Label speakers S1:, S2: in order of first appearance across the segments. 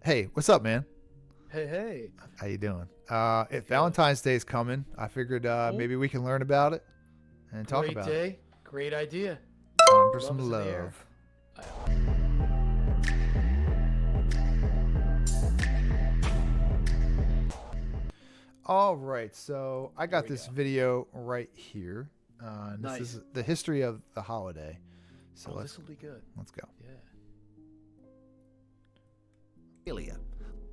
S1: Hey, what's up, man?
S2: Hey, hey.
S1: How you doing? If
S2: Good.
S1: Valentine's Day is coming, I figured
S2: Oh,
S1: maybe we can learn about it and talk
S2: great
S1: about it.
S2: day. Great idea.
S1: Time for
S2: Love
S1: some
S2: is in the air.
S1: love.
S2: I,
S1: All right, so I
S2: here
S1: got
S2: we
S1: this
S2: go.
S1: video right here. And this
S2: Nice.
S1: is the history of the holiday. So
S2: Oh,
S1: let's
S2: this will be good.
S1: let's go.
S2: Yeah.
S3: Ilia,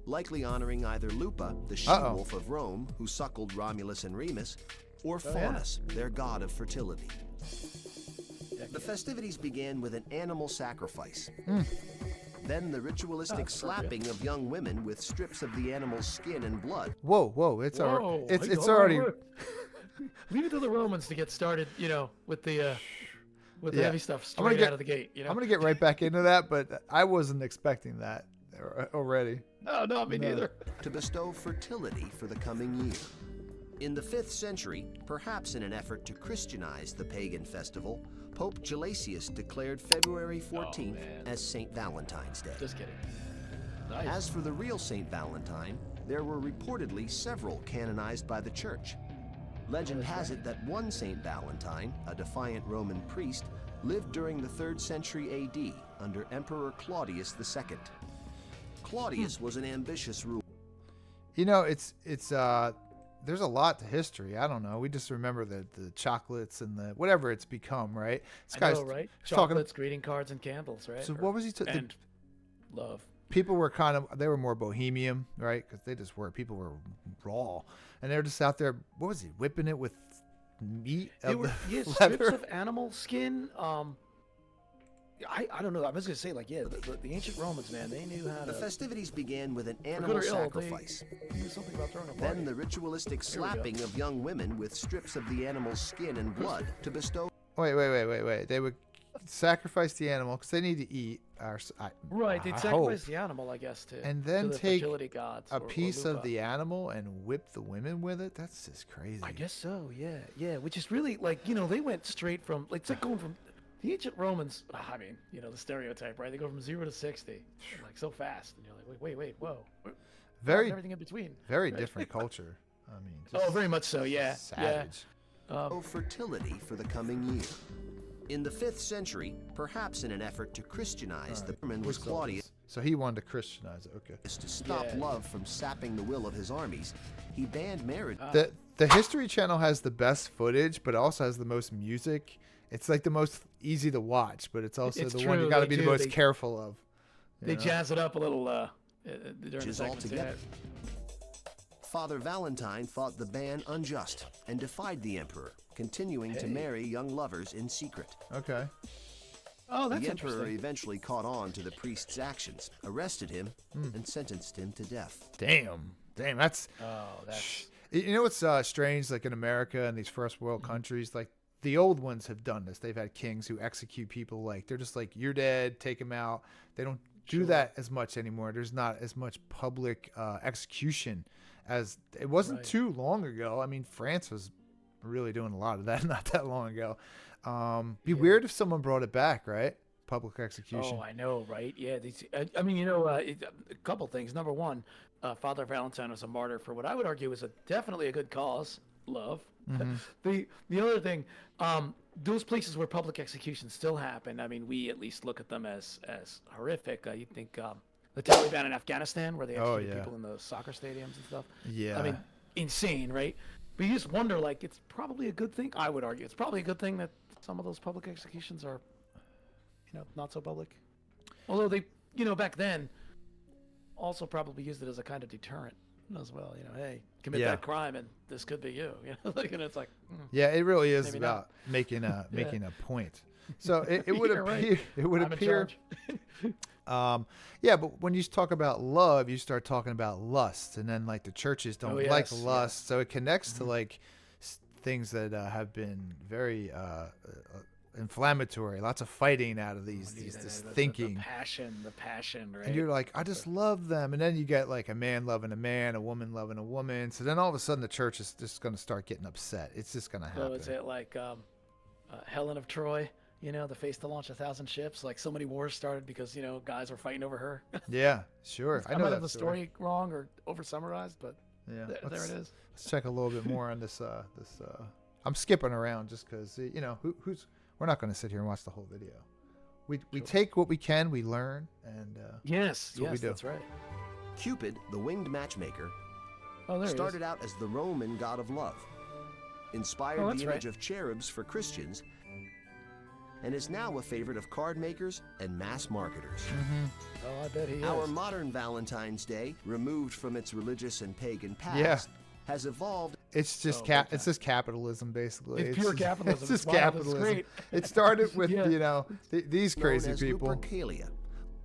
S3: likely honoring either Lupa, the
S1: Uh-oh.
S3: she-wolf of Rome, who suckled Romulus and Remus, or
S2: Oh, yeah.
S3: Faunus, their god of fertility.
S2: Heck
S3: The
S2: yeah.
S3: festivities began with an animal sacrifice.
S1: Hmm.
S3: Then the ritualistic
S2: that's appropriate.
S3: slapping of young women with strips of the animal's skin and blood.
S1: Whoa!
S2: Whoa.
S1: It's
S2: Hold on,
S1: already.
S2: wait. Leave it to the Romans to get started, with the
S1: Yeah.
S2: heavy stuff
S1: I'm gonna
S2: straight
S1: get
S2: out of the gate,
S1: I'm gonna get right back into that, but I wasn't expecting that already.
S2: No, no, me
S1: No.
S2: neither.
S3: To bestow fertility for the coming year. In the 5th century, perhaps in an effort to Christianize the pagan festival, Pope Gelasius declared February 14th
S2: man.
S3: as St. Valentine's Day.
S2: Just kidding. Nice.
S3: As for the real St. Valentine, there were reportedly several canonized by the Church. Legend
S2: that's
S3: has
S2: right.
S3: it that one St. Valentine, a defiant Roman priest, lived during the 3rd century AD under Emperor Claudius II. Claudius was an ambitious ruler.
S1: It's there's a lot to history. I don't know. We just remember the chocolates and the whatever it's become, right? This
S2: I
S1: guy's
S2: know, right?
S1: he's talking.
S2: Chocolates, greeting cards, and candles, right?
S1: So what was he?
S2: And love.
S1: People were they were more bohemian, right? Because they just were. People were raw, and they're just out there. What was he whipping it with meat
S2: They
S1: of
S2: were
S1: the
S2: strips
S1: leather?
S2: of animal skin. I don't know. I was gonna say the ancient Romans, man, they knew how
S3: The
S2: to.
S3: festivities began with an
S2: For good
S3: animal
S2: or ill,
S3: sacrifice.
S2: they knew something about throwing a
S3: Then
S2: party.
S3: the ritualistic
S2: Here we go.
S3: slapping of young women with strips of the animal's skin and blood to bestow.
S1: Wait. They would sacrifice the animal because they need to eat.
S2: Right, they'd
S1: I
S2: sacrifice
S1: hope.
S2: the animal, I guess, to
S1: And then
S2: to the
S1: take
S2: fertility gods
S1: a
S2: or
S1: piece of
S2: Lupa.
S1: the animal and whip the women with it. That's just crazy.
S2: I guess so. Yeah, yeah. Which is really they went straight from it's like going from the ancient Romans. I mean, the stereotype, right? They go from 0 to 60, like so fast, and you're like, wait, whoa.
S1: Very,
S2: Everything in between.
S1: very
S2: Right.
S1: different culture. I mean,
S2: Oh,
S1: just
S2: very much so. Yeah,
S1: savage.
S2: yeah.
S3: Fertility for the coming year. In the 5th century, perhaps in an effort to Christianize the Roman was Claudius
S1: So he wanted to Christianize it. Okay.
S3: to stop
S2: Yeah.
S3: love from sapping the will of his armies. He banned marriage.
S1: The History Channel has the best footage, but it also has the most music. It's like the most easy to watch, but it's also
S2: It's
S1: the one you
S2: true,
S1: got to
S2: they
S1: be the
S2: do.
S1: most
S2: They-
S1: careful of.
S2: They jazz it up a little during the
S3: Just
S2: segments.
S3: altogether.
S2: Yeah.
S3: Father Valentine thought the ban unjust and defied the emperor, continuing to
S2: Hey.
S3: marry young lovers in secret.
S1: Okay.
S2: Oh, that's
S3: The emperor
S2: interesting.
S3: eventually caught on to the priest's actions, arrested him, and sentenced him to death.
S1: Damn. That's.
S2: Oh, that's
S1: You know what's strange? Like in America and these first world countries, like the old ones have done this. They've had kings who execute people. Like they're just like, you're dead, take him out. They don't do
S2: Sure.
S1: that as much anymore. There's not as much public execution as it wasn't
S2: Right.
S1: too long ago. I mean, France was really doing a lot of that not that long ago. Be weird if someone brought it back, right? Public execution.
S2: Oh, I know, right? Yeah. I mean, a couple things. Number one, Father Valentine was a martyr for what I would argue is definitely a good cause, love. The other thing, those places where public executions still happen. I mean, we at least look at them as horrific. You think the Taliban in Afghanistan, where they
S1: Oh,
S2: execute
S1: yeah.
S2: people in the soccer stadiums and stuff.
S1: Yeah.
S2: I mean, insane, right? But you just wonder, like, it's probably a good thing. I would argue it's probably a good thing that some of those public executions are, not so public. Although they, back then, also probably used it as a kind of deterrent as well. Hey, commit
S1: Yeah.
S2: that crime and this could be you. And it's like,
S1: Yeah, it really is
S2: Maybe
S1: about
S2: not.
S1: making a point. So it would
S2: Yeah, right.
S1: appear it would
S2: I'm in
S1: appear
S2: charge.
S1: yeah, but when you talk about love, you start talking about lust, and then like the churches don't
S2: Oh,
S1: like
S2: yes,
S1: lust, so it connects to like things that have been very inflammatory. Lots of fighting out of these this thinking.
S2: The passion, right?
S1: And you're like, I just love them. And then you get like a man loving a man, a woman loving a woman. So then all of a sudden the church is just going to start getting upset. It's just going to happen.
S2: So is it like Helen of Troy? You know, the face to launch 1,000 ships. Like so many wars started because guys were fighting over her.
S1: Yeah, sure.
S2: I might have the story wrong or over summarized, but
S1: yeah,
S2: there it is.
S1: Let's check a little bit more on this. I'm skipping around just because who's. We're not going to sit here and watch the whole video. We take what we can, we learn, and
S2: yes,
S1: what we do.
S2: That's right.
S3: Cupid, the winged matchmaker,
S2: Oh, there
S3: started out as the Roman god of love, inspired
S2: Oh, that's
S3: the image
S2: right.
S3: of cherubs for Christians, and is now a favorite of card makers and mass marketers.
S2: Oh, I bet he
S3: Our
S2: is.
S3: modern Valentine's Day, removed from its religious and pagan past, has evolved.
S1: It's just
S2: big
S1: it's just capitalism, basically.
S2: It's pure capitalism.
S1: It's just
S2: Wow, that's
S1: capitalism.
S2: great.
S1: It started with
S2: Yeah.
S1: these
S3: known
S1: crazy
S3: as
S1: people,
S3: Lupercalia,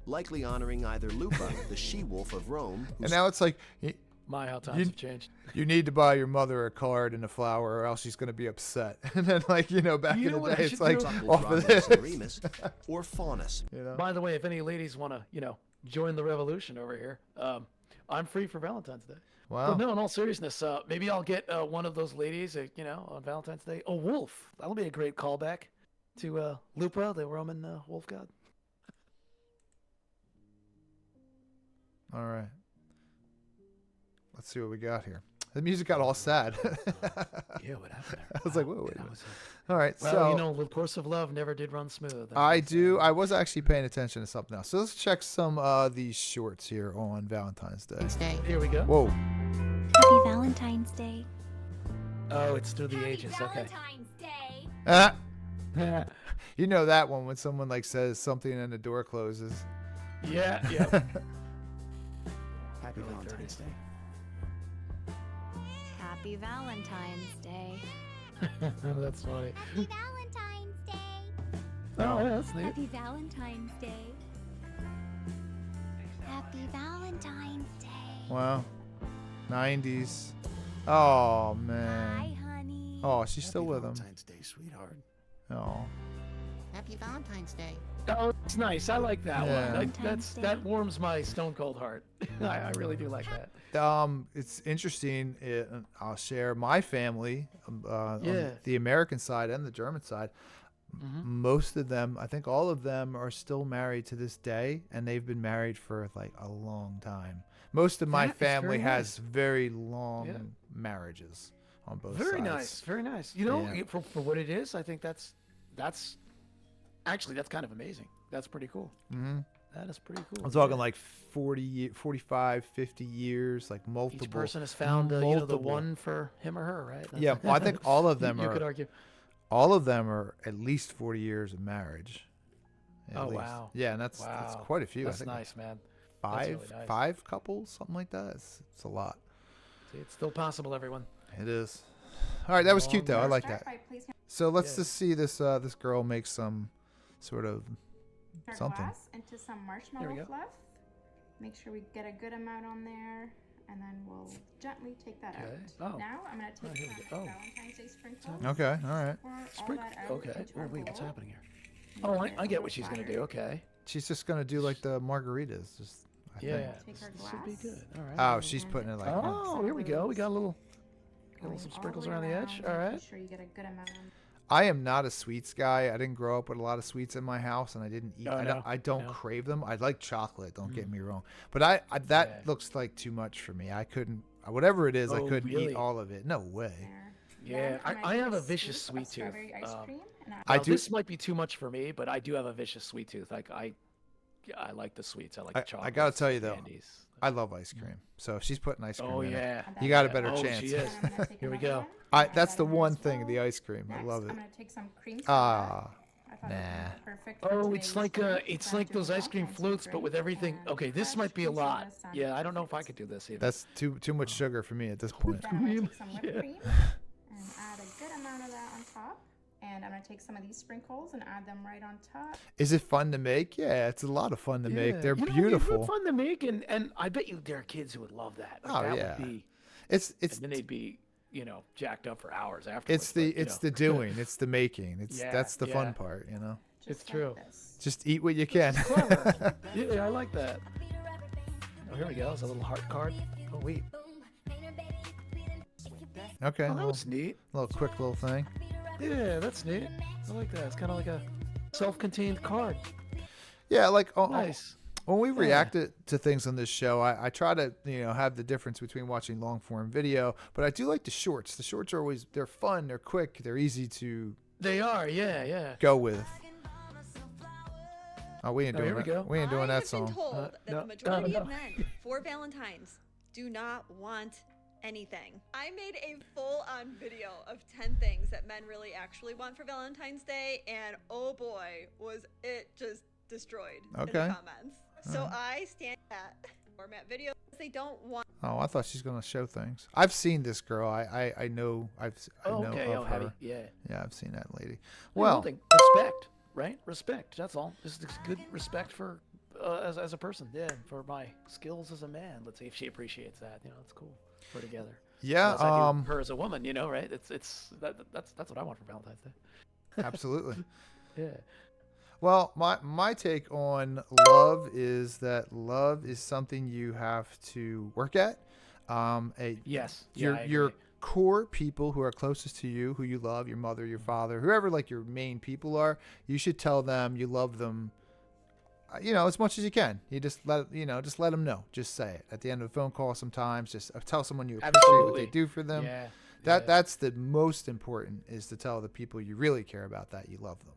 S3: likely honoring either Lupa, the she-wolf of Rome,
S1: and now it's like
S2: My, how times have changed.
S1: you need to buy your mother a card and a flower, or else she's going to be upset. And then, back
S2: You
S1: in
S2: know
S1: the
S2: what I
S1: day, it's
S2: should
S1: like
S2: do?
S1: off of
S3: Romulus
S1: this.
S3: and Remus, or Faunus.
S2: By the way, if any ladies want to, join the revolution over here, I'm free for Valentine's Day.
S1: Wow.
S2: But no, in all seriousness, maybe I'll get one of those ladies, on Valentine's Day. A wolf. That'll be a great callback to Lupa, the Roman wolf god.
S1: All right. Let's see what we got here. The music got all sad.
S2: Yeah, what happened there?
S1: I was like, wait a
S2: That
S1: minute.
S2: was
S1: All right,
S2: well,
S1: so
S2: the course of love never did run smooth.
S1: I was actually paying attention to something else. So let's check some of these shorts here on Valentine's Day.
S4: Day.
S2: Here we go.
S1: Whoa.
S4: Happy Valentine's Day.
S2: Oh, it's through the ages. Okay.
S5: Valentine's Day.
S1: Ah, you know that one when someone says something and the door closes.
S2: Yeah.
S3: Happy Valentine's Day.
S4: Happy Valentine's Day.
S2: That's funny.
S5: Happy Valentine's Day.
S2: Oh, yeah, that's neat.
S5: Happy Valentine's Day. Happy Valentine's Day.
S1: Wow. 90s. Oh
S5: Hi,
S1: man.
S5: honey.
S1: Oh, she's still with him.
S3: Valentine's Day, sweetheart.
S1: Oh.
S4: Happy Valentine's Day.
S2: Oh, it's nice. I like that
S1: Yeah.
S2: one.
S5: Valentine's Day.
S2: That warms my stone cold heart. I really do like that.
S1: It's interesting. I'll share my family, on
S2: Yeah.
S1: the American side and the German side. Most of them, I think all of them, are still married to this day, and they've been married for a long time. Most of my
S2: That is
S1: family
S2: very
S1: has very long
S2: Yeah.
S1: marriages on both
S2: Very
S1: sides.
S2: nice. Very nice.
S1: Yeah.
S2: For what it is, I think that's actually that's kind of amazing. That's pretty cool.
S1: Mm-hmm.
S2: That is pretty cool.
S1: I'm talking
S2: Yeah.
S1: 40, 45, 50 years, multiple.
S2: Each person has found the
S1: multiple.
S2: one for him or her, right?
S1: Yeah, well, I think all of them
S2: you
S1: are.
S2: could argue.
S1: All of them are at least 40 years of marriage. At
S2: Oh,
S1: least.
S2: wow.
S1: Yeah, and that's
S2: Wow.
S1: quite a few.
S2: That's
S1: I think
S2: nice, man.
S1: five
S2: really nice.
S1: five couples, something like that. It's a lot.
S2: See, it's still possible, everyone.
S1: It is. All right, that was cute though. I
S2: Long
S1: like
S6: Start
S1: that.
S6: by placing
S1: So let's
S2: Yeah.
S1: just see this girl make some sort of
S6: our
S1: something.
S6: glass into some
S2: There we
S6: marshmallow
S2: go.
S6: fluff. Make sure we get a good amount on there, and then we'll gently take that
S2: Okay.
S6: out.
S2: Oh.
S6: Now I'm going to
S2: Oh,
S6: take
S2: here we
S6: some
S2: go. Oh.
S6: Valentine's Day sprinkles.
S1: Okay, all right.
S6: Pour all
S2: Spring.
S6: that out
S2: Okay.
S6: into
S2: Where
S6: a
S2: are we? What's
S6: bowl.
S2: happening here?
S6: And
S2: Oh,
S6: get
S2: I
S6: a
S2: get
S6: little
S2: what she's gonna
S6: flatter.
S2: do. Okay.
S1: She's just gonna do like the margaritas. Just I
S2: Yeah.
S1: think.
S6: Take our
S2: This should be
S6: glass.
S2: good. All right.
S1: Oh, she's putting it like.
S2: Oh, here we go. We got a little
S6: Going
S2: some
S6: all
S2: sprinkles
S6: the way
S2: around the edge.
S6: around,
S2: All
S6: making
S2: right.
S6: sure you get a good amount on.
S1: I am not a sweets guy. I didn't grow up with a lot of sweets in my house, and I didn't eat.
S2: Oh,
S1: I don't
S2: no.
S1: crave them. I like chocolate. Don't get me wrong, but I that
S2: Yeah.
S1: looks like too much for me. I couldn't. Whatever it is, I
S2: Oh,
S1: couldn't
S2: really?
S1: eat all of it. No way.
S6: There.
S2: Yeah,
S6: Then I'm
S2: I
S6: gonna take
S2: have a
S6: a
S2: vicious
S6: scoop of
S2: sweet tooth.
S6: strawberry ice cream, and
S1: I
S2: Now,
S1: do-
S2: This might be too much for me, but I do have a vicious sweet tooth. Like I like the sweets. I like the
S1: I
S2: chocolate.
S1: gotta tell you, though,
S2: candies.
S1: I love ice cream. So if she's putting ice cream
S2: Oh
S1: in it,
S2: yeah.
S6: And
S1: you got a
S6: then-
S1: better
S2: Oh,
S1: chance.
S2: she is.
S6: then I'm gonna take
S2: Here we
S6: another
S2: go.
S6: one, add
S1: That's
S6: that
S1: the
S6: in there
S1: one
S6: as
S1: thing,
S6: well.
S1: the ice cream. I
S6: Next,
S1: love it.
S6: I'm gonna take some cream soda.
S1: Ah,
S6: I thought it
S1: nah.
S6: would be perfect for
S2: Oh, it's
S6: today's
S2: like
S6: drink.
S2: it's
S6: Gonna
S2: like
S6: do
S2: those ice cream
S6: Valentine's
S2: floats, but
S6: drink
S2: with everything.
S6: and
S2: Okay, this
S6: fresh
S2: might be a
S6: cream soda
S2: lot.
S6: sandwich
S2: Yeah, I don't know if I
S6: mix.
S2: could do this either.
S1: That's too much sugar for me at this point.
S6: Then I'm gonna
S2: Cream,
S6: take some whipped
S2: yeah.
S6: cream and add a good amount of that on top. And I'm gonna take some of these sprinkles and add them right on top.
S1: Is it fun to make? Yeah, it's a lot of fun to make.
S2: Yeah.
S1: They're
S2: You know,
S1: beautiful.
S2: They're fun to make, and I bet you there are kids who would love that. Like,
S1: Oh,
S2: that
S1: yeah.
S2: Would be,
S1: It's
S2: and then they'd be jacked up for hours afterwards.
S1: it's the doing. It's the making.
S2: Yeah,
S1: That's the fun
S2: yeah.
S1: part.
S6: Just
S2: It's
S6: like
S2: true.
S6: this.
S1: Just eat what you can.
S2: Clever. Yeah, I like that. Oh, here we go. It's a little heart card. Oh wait.
S1: Okay,
S2: Oh, that
S1: little,
S2: was neat.
S1: quick little thing.
S2: Yeah, that's neat. I like that. It's kind of like a self-contained card.
S1: Yeah, like
S2: Nice.
S1: when we
S2: Yeah.
S1: reacted to things on this show, I try to have the difference between watching long form video, but I do like the shorts. The shorts are always they're fun, they're quick, they're easy to
S2: They are, yeah.
S1: go with. Oh, we ain't
S2: Oh,
S1: doing
S2: here we
S1: that.
S2: go.
S1: We ain't doing
S7: I
S1: that
S7: have
S1: song.
S7: been told that
S2: no,
S7: the majority
S2: no.
S7: of men for Valentine's do not want anything. I made a full-on video of 10 things that men really actually want for Valentine's Day, and oh boy, was it just destroyed in
S1: Okay.
S7: the comments. So I stand at format videos. They don't want.
S1: Oh, I thought she's gonna show things. I've seen this girl. I know. I
S2: Oh,
S1: know
S2: okay.
S1: of
S2: Oh, heavy.
S1: her.
S2: Yeah.
S1: Yeah, I've seen that lady.
S2: Well,
S1: Well,
S2: thing. Respect, right? Respect. That's all. Just good respect for as a person. Yeah, for my skills as a man. Let's see if she appreciates that. It's cool. We're together.
S1: yeah.
S2: Unless I do her as a woman, right? That's what I want for Valentine's Day.
S1: Absolutely.
S2: Yeah.
S1: Well, my take on love is that love is something you have to work at.
S2: Yes. Yeah, I
S1: Your
S2: agree.
S1: core people who are closest to you, who you love, your mother, your father, whoever like your main people are, you should tell them you love them. As much as you can. You just let them know. Just say it at the end of a phone call. Sometimes just tell someone you appreciate what
S2: Absolutely.
S1: they do for them.
S2: Yeah.
S1: That's the most important, is to tell the people you really care about that you love them.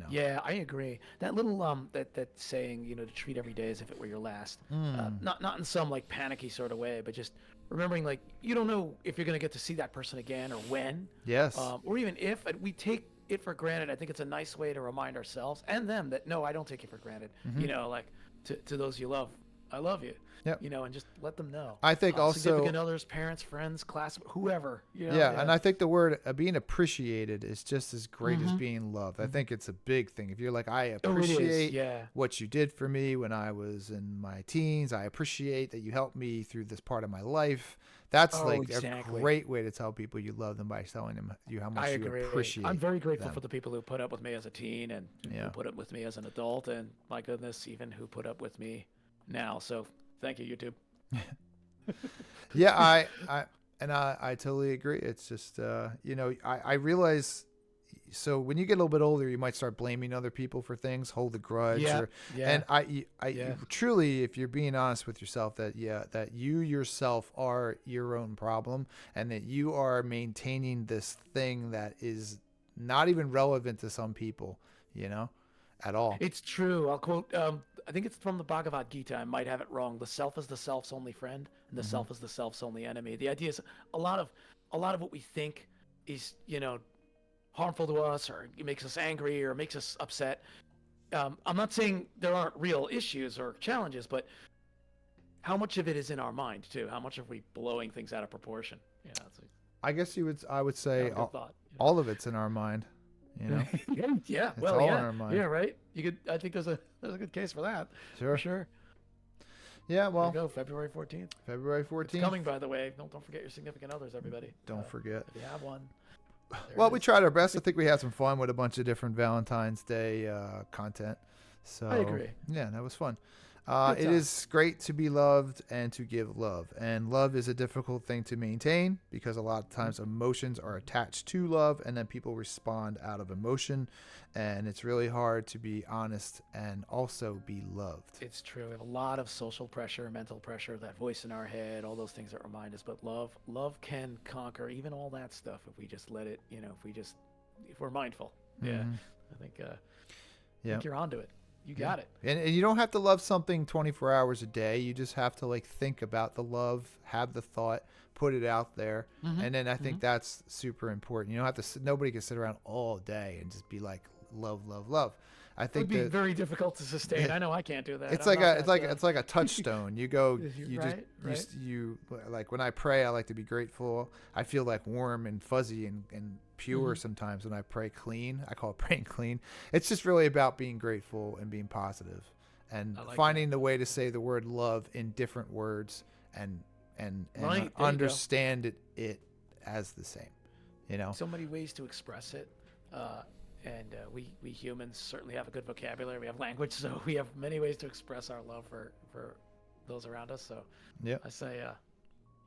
S2: Yeah, I agree. That little that saying, to treat every day as if it were your last. Not in some like panicky sort of way, but just remembering like you don't know if you're gonna get to see that person again or when.
S1: Yes.
S2: Or even if we take it for granted. I think it's a nice way to remind ourselves and them that no, I don't take it for granted. Like to those you love, I love you.
S1: Yep.
S2: And just let them know.
S1: I think also
S2: significant others, parents, friends, class, whoever.
S1: Yeah, and I think the word being appreciated is just as great as being loved. I think it's a big thing. If you're like, I appreciate what you did for me when I was in my teens. I appreciate that you helped me through this part of my life. That's a great way to tell people you love them, by telling them how much you appreciate.
S2: I'm very grateful
S1: them.
S2: for the people who put up with me as a teen and who put up with me as an adult, and my goodness, even who put up with me now. So thank you, YouTube.
S1: Yeah, I totally agree. It's just I realize. So when you get a little bit older, you might start blaming other people for things, hold a grudge. And I truly, if you're being honest with yourself, that you yourself are your own problem, and that you are maintaining this thing that is not even relevant to some people, at all.
S2: It's true. I'll quote, I think it's from the Bhagavad Gita. I might have it wrong. The self is the self's only friend, and the self is the self's only enemy. The idea is a lot of what we think is, harmful to us, or it makes us angry, or makes us upset. I'm not saying there aren't real issues or challenges, but how much of it is in our mind too? How much are we blowing things out of proportion?
S1: I guess I would say all of it's in our mind.
S2: Yeah.
S1: It's
S2: Well,
S1: all
S2: yeah.
S1: in our mind.
S2: Yeah. Right. I think there's a good case for that.
S1: Sure.
S2: For sure.
S1: Yeah. Well.
S2: There you go. February 14th.
S1: February 14th.
S2: It's coming, by the way. Don't forget your significant others, everybody.
S1: Don't forget.
S2: If you have one.
S1: Well, we tried our best. I think we had some fun with a bunch of different Valentine's Day content. So
S2: I agree.
S1: Yeah, that was fun. It is great to be loved and to give love. And love is a difficult thing to maintain, because a lot of times emotions are attached to love, and then people respond out of emotion. And it's really hard to be honest and also be loved.
S2: It's true. We have a lot of social pressure, mental pressure, that voice in our head, all those things that remind us. But love can conquer even all that stuff if we just let it, if we're mindful. Yeah. I think you're onto it. You got it.
S1: And you don't have to love something 24 hours a day. You just have to think about the love, have the thought, put it out there. And then I think that's super important. You don't have to, nobody can sit around all day and just be like, love, love, love. I think
S2: it would be very difficult to sustain. I know I can't do that.
S1: It's like a touchstone. You go, you like when I pray, I like to be grateful. I feel like warm and fuzzy and pure sometimes when I pray clean. I call it praying clean. It's just really about being grateful and being positive, and finding the way to say the word love in different words and understand it as the same.
S2: So many ways to express it. And we humans certainly have a good vocabulary. We have language, so we have many ways to express our love for those around us. So I say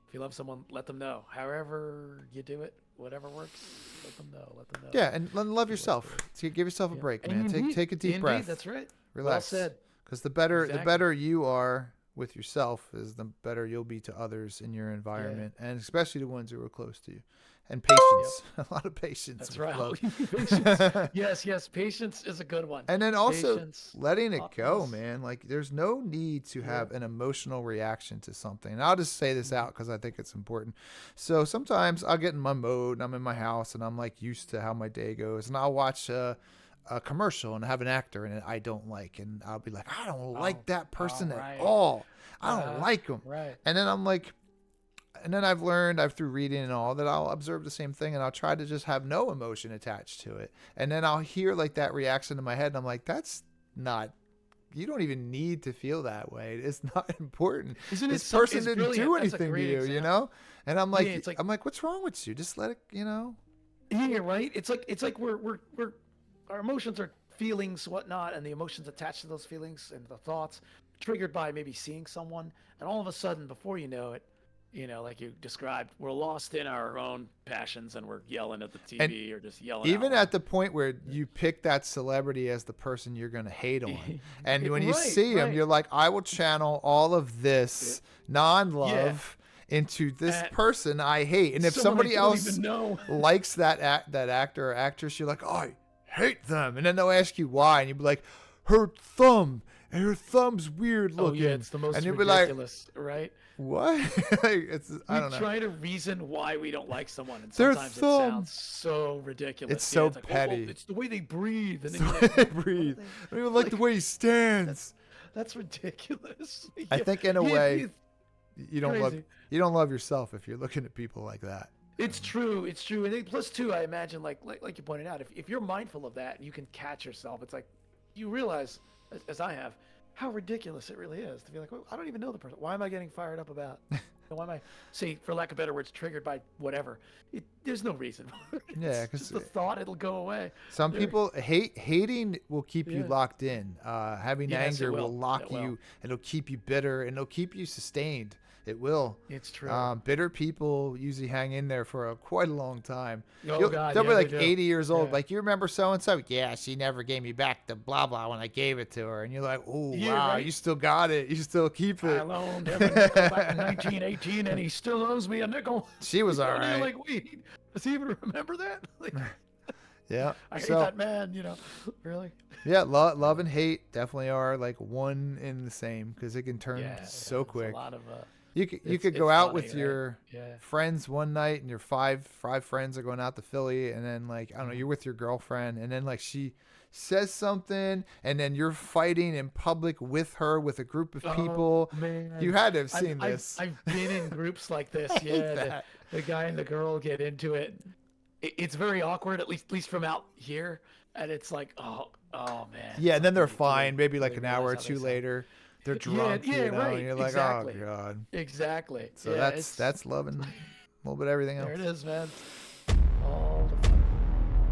S2: If you love someone, let them know. However you do it, whatever works, let them know. Let them know.
S1: Yeah, and love yourself. Give yourself a break,
S2: And
S1: man.
S2: indeed,
S1: Take a deep
S2: indeed,
S1: breath.
S2: That's right.
S1: Relax.
S2: Well said.
S1: Because the better
S2: Exactly.
S1: you are with yourself, is the better you'll be to others in your environment, and especially the ones who are close to you. And patience, a lot of patience.
S2: That's
S1: with
S2: right.
S1: love.
S2: Patience. Yes. Patience is a good one.
S1: And then also
S2: Patience,
S1: letting it go,
S2: thoughtfulness.
S1: man. Like there's no need to have an emotional reaction to something. And I'll just say this out because I think it's important. So sometimes I'll get in my mode and I'm in my house and I'm like used to how my day goes, and I'll watch a commercial and have an actor in it I don't like, and I'll be like, I don't like that person at all. I don't like him.
S2: Right.
S1: And then I'm like, and then I've learned, through reading and all, that I'll observe the same thing and I'll try to just have no emotion attached to it. And then I'll hear like that reaction in my head and I'm like, that's not, you don't even need to feel that way. It's not important.
S2: Isn't
S1: This
S2: it so-
S1: person
S2: it's
S1: didn't
S2: brilliant.
S1: do
S2: That's a
S1: anything to
S2: great
S1: you, you
S2: example.
S1: know? And I'm like,
S2: Yeah, it's like-
S1: what's wrong with you? Just let it, you know?
S2: Yeah, right. It's like we're our emotions are feelings, whatnot, and the emotions attached to those feelings and the thoughts triggered by maybe seeing someone, and all of a sudden, before you know it, like you described, we're lost in our own passions and we're yelling at the TV or just yelling.
S1: Even
S2: out loud.
S1: at the point where you pick that celebrity as the person you're going to hate on. And when you
S2: Right,
S1: see him,
S2: right.
S1: you're like, I will channel all of this non-love into this person I hate. And if
S2: Someone I
S1: somebody
S2: don't
S1: else
S2: even know.
S1: likes that actor or actress, you're like, oh, I hate them. And then they'll ask you why. And you'll be like, her thumb. And her thumb's weird looking.
S2: Oh yeah, it's the most
S1: and you'll
S2: ridiculous, right?
S1: be like, what? I don't know.
S2: We try to reason why we don't like someone, and
S1: Their
S2: sometimes it
S1: thumb.
S2: sounds so ridiculous.
S1: It's so
S2: it's like,
S1: petty.
S2: it's the way they breathe. And
S1: The
S2: then
S1: way
S2: you're
S1: they
S2: like,
S1: breathe. I don't even like the way he stands.
S2: That's ridiculous.
S1: I think in a
S2: Yeah,
S1: way,
S2: it's
S1: you don't love
S2: crazy.
S1: yourself if you're looking at people like that.
S2: It's true. It's true. And then plus too, I imagine, like you pointed out, if you're mindful of that and you can catch yourself, it's like you realize, as I have, how ridiculous it really is to be like, well, I don't even know the person. Why am I getting fired up about? Why am I, say, for lack of better words, triggered by whatever? There's no reason.
S1: Yeah,
S2: It's
S1: 'cause
S2: just the thought, it'll go away.
S1: Some people hating will keep you
S2: Yeah.
S1: locked in. Having
S2: Yes, it
S1: anger will
S2: will.
S1: lock
S2: It will.
S1: you. It'll keep you bitter and it'll keep you sustained. It will.
S2: It's true.
S1: Bitter people usually hang in there for quite a long time.
S2: Oh, God,
S1: they'll
S2: yeah,
S1: be
S2: they
S1: like
S2: do.
S1: 80 years old.
S2: Yeah.
S1: Like, you remember so and so? Yeah, she never gave me back the blah blah when I gave it to her. And you're like, oh
S2: Yeah,
S1: wow,
S2: right.
S1: you still got it. You still keep
S2: I
S1: it.
S2: loaned him a nickel back in 1918, and he still owes me a nickel.
S1: She was all
S2: And you're
S1: right.
S2: like, wait, does he even remember that? Like,
S1: Yeah.
S2: I hate
S1: So
S2: that man. Really?
S1: yeah, love and hate definitely are like one in the same because it can turn
S2: Yeah.
S1: so
S2: it's
S1: quick.
S2: A lot of.
S1: You could
S2: It's-
S1: go
S2: it's
S1: out
S2: funny,
S1: with
S2: right?
S1: your
S2: Yeah.
S1: friends one night and your five friends are going out to Philly, and then like I don't know, you're with your girlfriend and then like she says something and then you're fighting in public with her with a group of people.
S2: Oh, man.
S1: You had to have seen this.
S2: I've been in groups like this.
S1: hate
S2: Yeah,
S1: that.
S2: the guy and the girl get into it. It's very awkward, at least from out here, and it's like, oh man.
S1: Yeah, and then they're
S2: Really-
S1: fine. Maybe like
S2: really
S1: an hour or
S2: realize how they
S1: two
S2: sound.
S1: later, they're
S2: Yeah,
S1: drunk.
S2: yeah,
S1: you know,
S2: right,
S1: and you're like,
S2: exactly.
S1: oh god.
S2: Exactly.
S1: So
S2: yeah,
S1: that's loving a little bit of everything
S2: there
S1: else.
S2: it is, man. All the fun.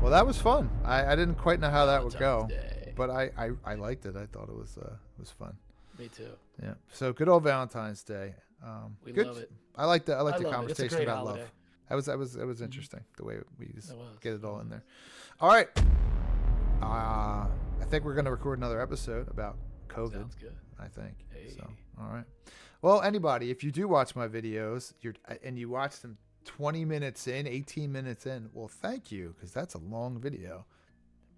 S1: Well, that was fun. I didn't quite know how that would go,
S2: Valentine's Day.
S1: but I liked it. I thought it was fun.
S2: Me too.
S1: Yeah. So good old Valentine's Day.
S2: We
S1: good.
S2: love it.
S1: I like the
S2: love it. It's a
S1: conversation
S2: great
S1: about
S2: holiday.
S1: love. That was interesting the way we just
S2: It was.
S1: get it all in there. All right. I think we're gonna record another episode about COVID.
S2: Sounds good.
S1: I think.
S2: Hey.
S1: So all right. Well, anybody, if you do watch my videos, and you watch them 20 minutes in, 18 minutes in, well, thank you, because that's a long video.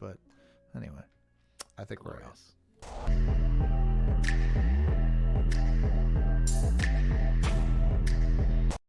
S1: But anyway, I think we're out.
S2: Glorious.